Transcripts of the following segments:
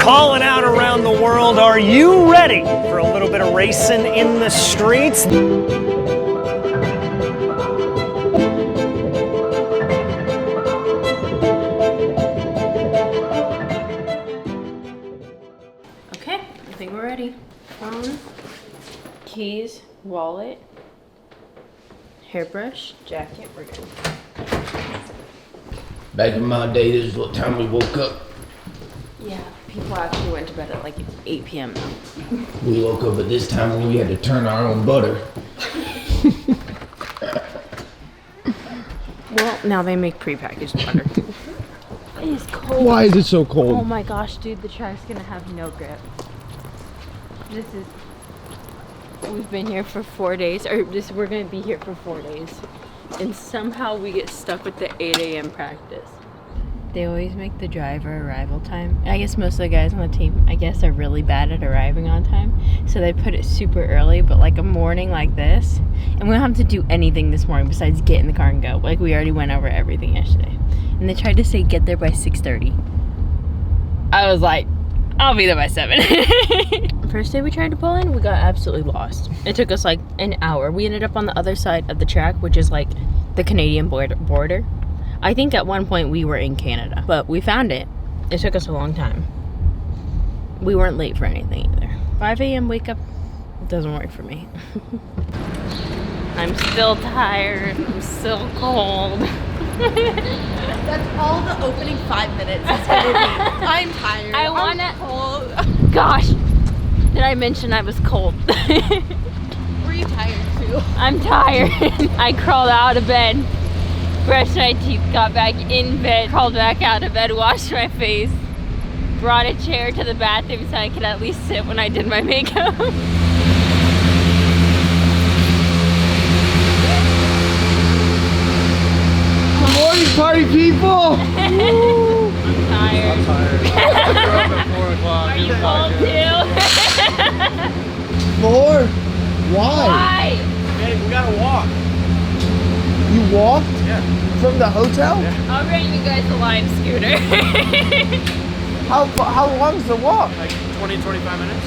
calling out around the world. Are you ready for a little bit of racing in the streets? Okay, I think we're ready. Phone, keys, wallet, hairbrush, jacket, we're good. Back in my day, this is what time we woke up. Yeah, people actually went to bed at like 8 p.m. now. We woke up at this time when we had to turn our own butter. Well, now they make prepackaged butter. It is cold. Why is it so cold? Oh my gosh, dude, the track's gonna have no grip. We've been here for 4 days, we're gonna be here for 4 days. And somehow we get stuck with the 8 a.m. practice. They always make the driver arrival time. I guess most of the guys on the team, I guess, are really bad at arriving on time. So they put it super early, but like a morning like this, and we don't have to do anything this morning besides get in the car and go. Like we already went over everything yesterday. And they tried to say get there by 6:30. I was like, I'll be there by 7. First day we tried to pull in, we got absolutely lost. It took us like an hour. We ended up on the other side of the track, which is like the Canadian border. I think at one point we were in Canada, but we found it. It took us a long time. We weren't late for anything either. 5 a.m. wake up doesn't work for me. I'm still tired. I'm still cold. That's all the opening 5 minutes is gonna be. I'm tired. I'm cold. Gosh, did I mention I was cold? Were you tired too? I'm tired. I crawled out of bed, brushed my teeth, got back in bed, crawled back out of bed, washed my face, brought a chair to the bathroom so I could at least sit when I did my makeup. Morning party people! I'm tired. I'm tired. I grew up at 4 o'clock. Are you cold too? Lord, why? Why? Hey, we gotta walk. You walked Yeah. from the hotel? Yeah. I'll rent you guys a Lime scooter. How long's the walk? Like 20, 25 minutes.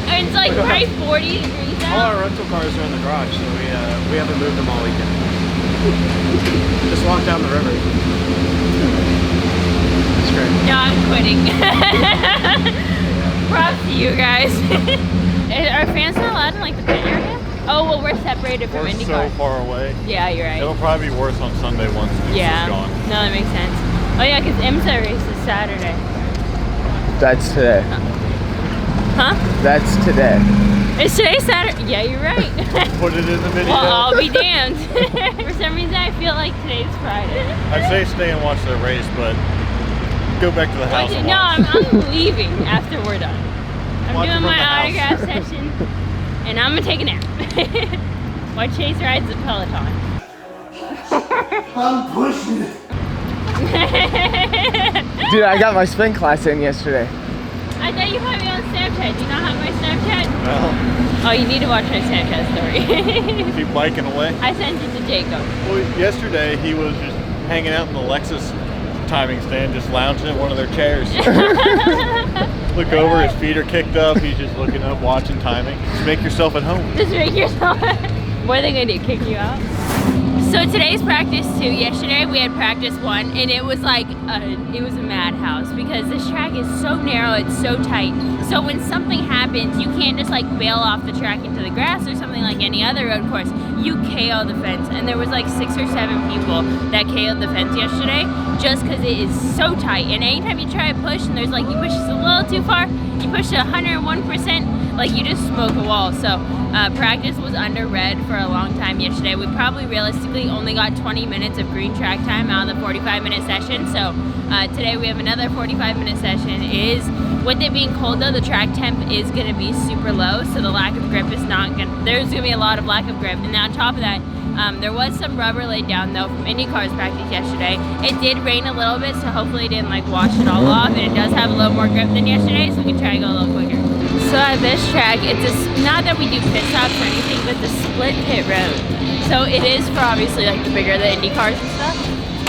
And it's like probably 40 degrees All out. our rental cars are in the garage, so we haven't moved them all weekend. Just walk down the river. It's great. No, I'm quitting. Props to you guys. Are fans not allowed in like the pit area? Oh, well, we're separated from We're IndyCar. so far away. Yeah, you're right. It'll probably be worse on Sunday once it's Yeah. gone. No, that makes sense. Oh yeah, because IMSA race is Saturday. That's today. Huh? That's today. Is today Saturday? Yeah, you're right. Put it in the video. Well, I'll be damned. For some reason, I feel like today's Friday. I'd say stay and watch the race, but go back to the house. and No, watch. I'm leaving after we're done. I'm Watch doing from my the house. autograph session, and I'm gonna take a nap. While Chase rides the Peloton. I'm pushing it. Dude, I got my spin class in yesterday. I thought you had me on Snapchat. Do you not have my Snapchat? Well, Oh, you need to watch my Snapchat story. keep biking away. I sent it to Jacob. Well, yesterday he was just hanging out in the Lexus timing stand, just lounging in one of their chairs. Look over, his feet are kicked up. He's just looking up, watching timing. Just make yourself at home. Just make yourself. What are they gonna do? Kick you out? So today's practice 2. Yesterday we had practice 1, and it was like it was a madhouse because this track is so narrow, it's so tight. So when something happens, you can't just like bail off the track into the grass or something like any other road course. You KO the fence, and there was like 6 or 7 people that KO'd the fence yesterday just because it is so tight. And anytime you try to push, and there's like you push just a little too far, you push to 101%, like you just smoke a wall. So practice was under red for a long time yesterday. We probably realistically only got 20 minutes of green track time out of the 45-minute session. So today we have another 45-minute session. With it being cold though, the track temp is going to be super low, so the lack of grip is not going to, there's going to be a lot of lack of grip. And on top of that, there was some rubber laid down though from IndyCar's practice yesterday. It did rain a little bit, so hopefully it didn't like wash it all off, and it does have a little more grip than yesterday, so we can try to go a little quicker. So at this track, it's not that we do pit stops or anything, but the split pit road. So it is for obviously like the bigger the Indy cars and stuff.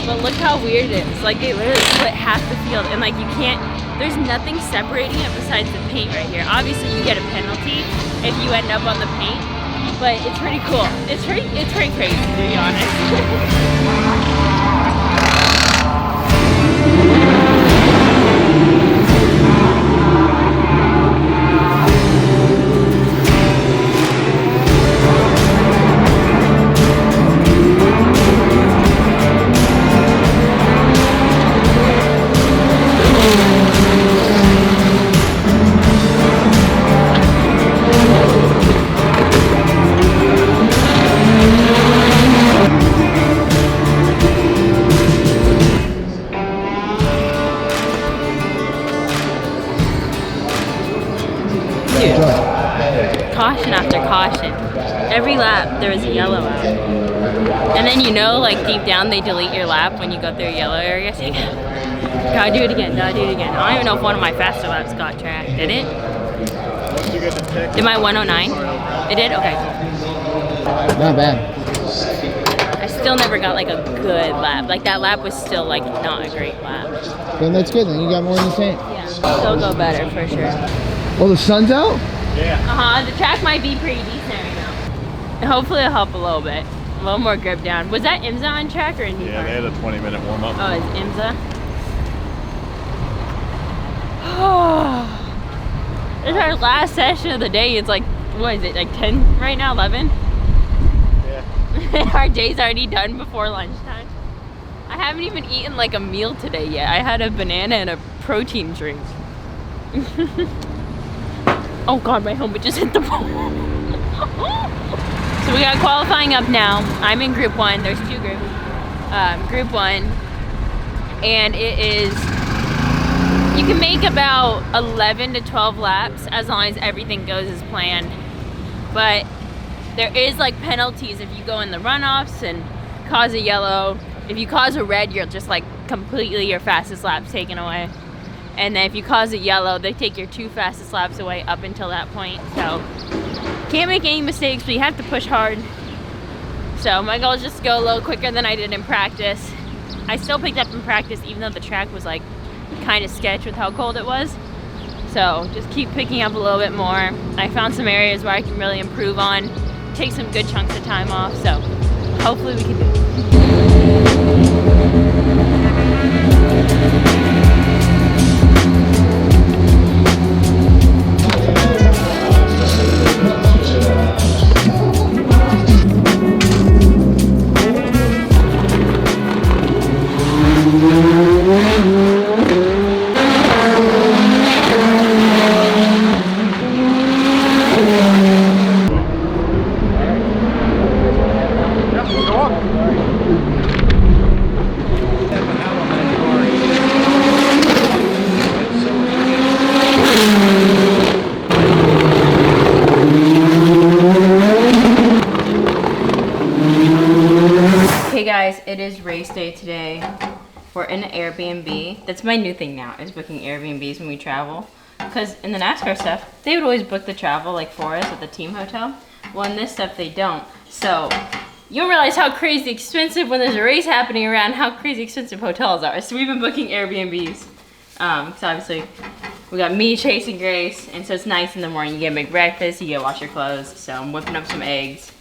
But look how weird it is. Like they literally split half the field, and like you can't There's nothing separating it besides the paint right here. Obviously you get a penalty if you end up on the paint, but it's pretty cool. It's pretty crazy, to be honest. Caution after caution. Every lap there was a yellow out. And then you know, like deep down they delete your lap when you go through a yellow area. So you gotta do it again, gotta do it again. I don't even know if one of my faster laps got tracked. Did it? Did my 109? It did? Okay, cool. Not bad. I still never got like a good lap. Like that lap was still like not a great lap. Then that's good, then you got more in the tank. Yeah, still go better for sure. Oh, the sun's out? Yeah. The track might be pretty decent right now. And hopefully it'll help a little bit. A little more grip down. Was that IMSA on track or Indy? Yeah, they had a 20-minute warm-up. Oh, it's IMSA? It's our last session of the day. It's like, what is it, like 10 right now, 11? Yeah. Our day's already done before lunchtime. I haven't even eaten like a meal today yet. I had a banana and a protein drink. Oh God, my helmet just hit the ball. So we got qualifying up now. I'm in group 1. There's 2 groups. Group 1. And it is, you can make about 11 to 12 laps as long as everything goes as planned. But there is like penalties if you go in the runoffs and cause a yellow. If you cause a red, you're just like completely your fastest laps taken away. And then if you cause a yellow, they take your 2 fastest laps away up until that point. So can't make any mistakes, but you have to push hard. So my goal is just to go a little quicker than I did in practice. I still picked up in practice even though the track was like kind of sketch with how cold it was. So just keep picking up a little bit more. I found some areas where I can really improve on, take some good chunks of time off. So hopefully we can do it. Guys, it is race day today. We're in an Airbnb. That's my new thing now, is booking Airbnbs when we travel. Because in the NASCAR stuff, they would always book the travel like for us at the team hotel. Well, in this stuff, they don't. So you'll realize how crazy expensive when there's a race happening around, how crazy expensive hotels are. So we've been booking Airbnbs. So obviously, we got me, Chase, and Grace. And so it's nice in the morning. You get to make breakfast, you get to wash your clothes. So I'm whipping up some eggs.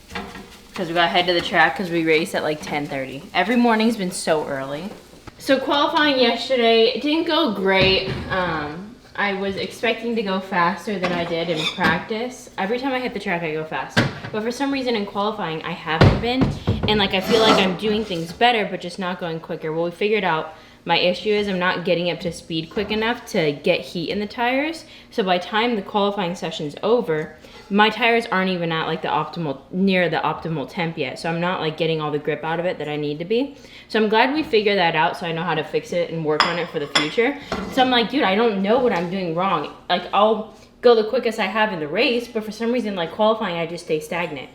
Because we got to head to the track because we race at like 10:30. Every morning's been so early. So qualifying yesterday, it didn't go great. I was expecting to go faster than I did in practice. Every time I hit the track, I go faster. But for some reason in qualifying, I haven't been. And like I feel like I'm doing things better, but just not going quicker. Well, we figured out my issue is I'm not getting up to speed quick enough to get heat in the tires. So by the time the qualifying session's over, my tires aren't even at like the optimal, near the optimal temp yet. So I'm not like getting all the grip out of it that I need to be. So I'm glad we figured that out so I know how to fix it and work on it for the future. So I'm like, dude, I don't know what I'm doing wrong. Like I'll go the quickest I have in the race, but for some reason like qualifying, I just stay stagnant.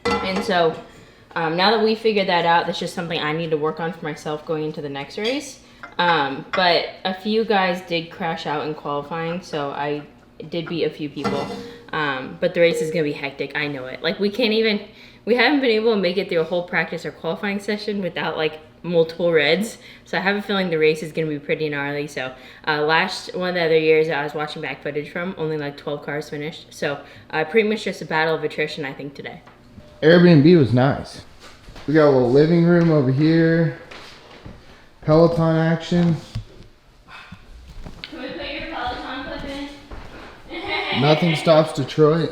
And so now that we figured that out, that's just something I need to work on for myself going into the next race. But a few guys did crash out in qualifying, so I did beat a few people. But the race is gonna be hectic, I know it. Like we haven't been able to make it through a whole practice or qualifying session without like multiple reds. So I have a feeling the race is gonna be pretty gnarly. So one of the other years I was watching back footage from, only like 12 cars finished. So pretty much just a battle of attrition, I think, today. Airbnb was nice. We got a little living room over here. Peloton action. Can we put your Peloton clip in? Nothing stops Detroit.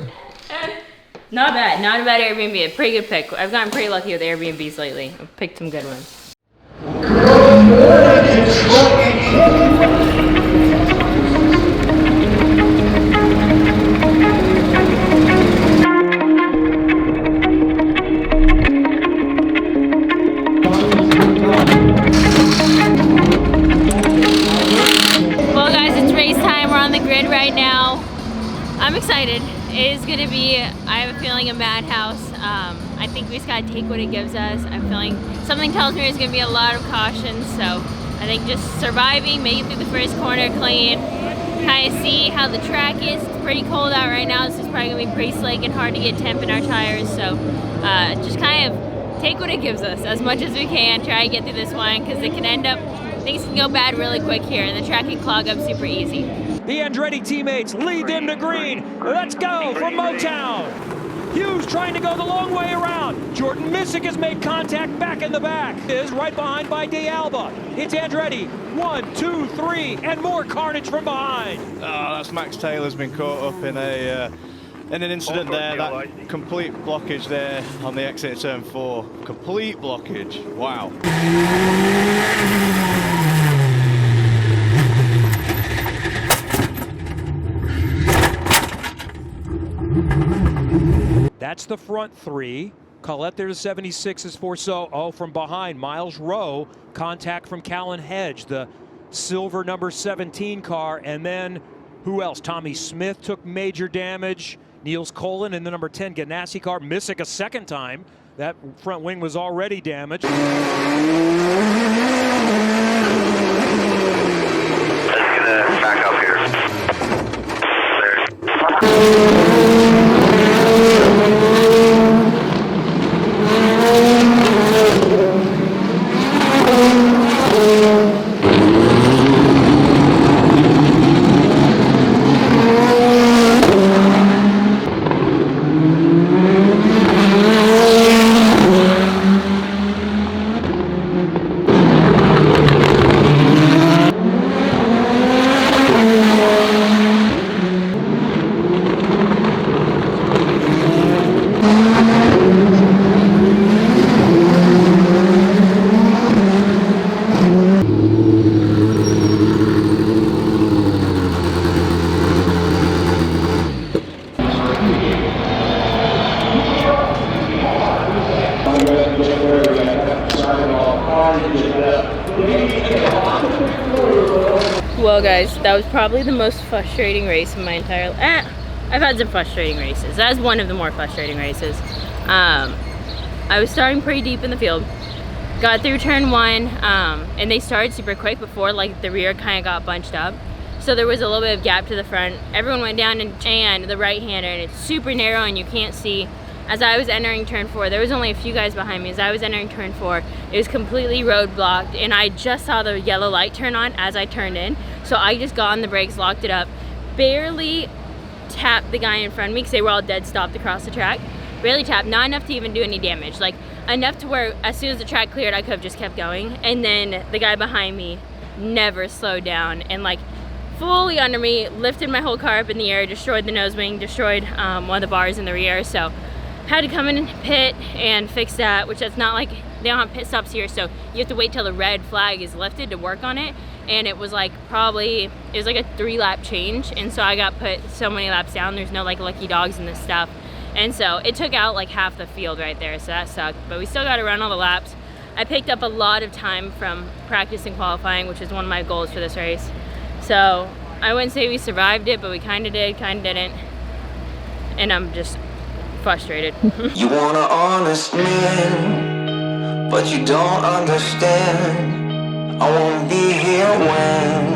Not bad, not a bad Airbnb, a pretty good pick. I've gotten pretty lucky with Airbnbs lately. I've picked some good ones. Well guys, it's race time. We're on the grid right now. I'm excited. It is gonna be, I have a feeling, a madhouse. I think we just gotta take what it gives us. I'm feeling, something tells me there's gonna be a lot of cautions, so I think just surviving, make it through the first corner clean, kind of see how the track is. It's pretty cold out right now. This is probably gonna be pretty slick and hard to get temp in our tires, so just kind of take what it gives us as much as we can, try to get through this one, because it can end up, things can go bad really quick here, and the track can clog up super easy. The Andretti teammates lead them to green. Let's go from Motown. Hughes trying to go the long way around. Jordan Missick has made contact back in the back. Is right behind by D'Alba. It's Andretti. 1, 2, 3, and more carnage from behind. Oh, that's Max Taylor's been caught up in an incident there. That complete blockage there on the exit of turn 4. Complete blockage. Wow. That's the front 3. Collette there to 76 is for from behind. Miles Rowe, contact from Callan Hedge, the silver number 17 car. And then who else? Tommy Smith took major damage. Niels Colin in the number 10 Ganassi car. Missick a second time. That front wing was already damaged. Let's get back up here. There. Well guys, that was probably the most frustrating race in my entire life. I've had some frustrating races. That was one of the more frustrating races. I was starting pretty deep in the field. Got through turn 1, and they started super quick before like the rear kind of got bunched up. So there was a little bit of gap to the front. Everyone went down and the right-hander, and it's super narrow and you can't see. As I was entering turn 4, there was only a few guys behind me. As I was entering turn 4, it was completely road blocked, and I just saw the yellow light turn on as I turned in. So I just got on the brakes, locked it up, barely tapped the guy in front of me because they were all dead stopped across the track. Barely tapped, not enough to even do any damage. Like enough to where as soon as the track cleared, I could have just kept going. And then the guy behind me never slowed down and like fully under me, lifted my whole car up in the air, destroyed the nose wing, destroyed one of the bars in the rear. So had to come in and pit and fix that, which it's not like they don't have pit stops here, so you have to wait till the red flag is lifted to work on it. And it was like it was like a 3-lap change, and so I got put so many laps down. There's no like lucky dogs in this stuff, and so it took out like half the field right there, so that sucked. But we still got to run all the laps. I picked up a lot of time from practice and qualifying, which is one of my goals for this race. So I wouldn't say we survived it, but we kind of did, kind of didn't, and I'm just frustrated. You want an honest man, but you don't understand. I won't be here when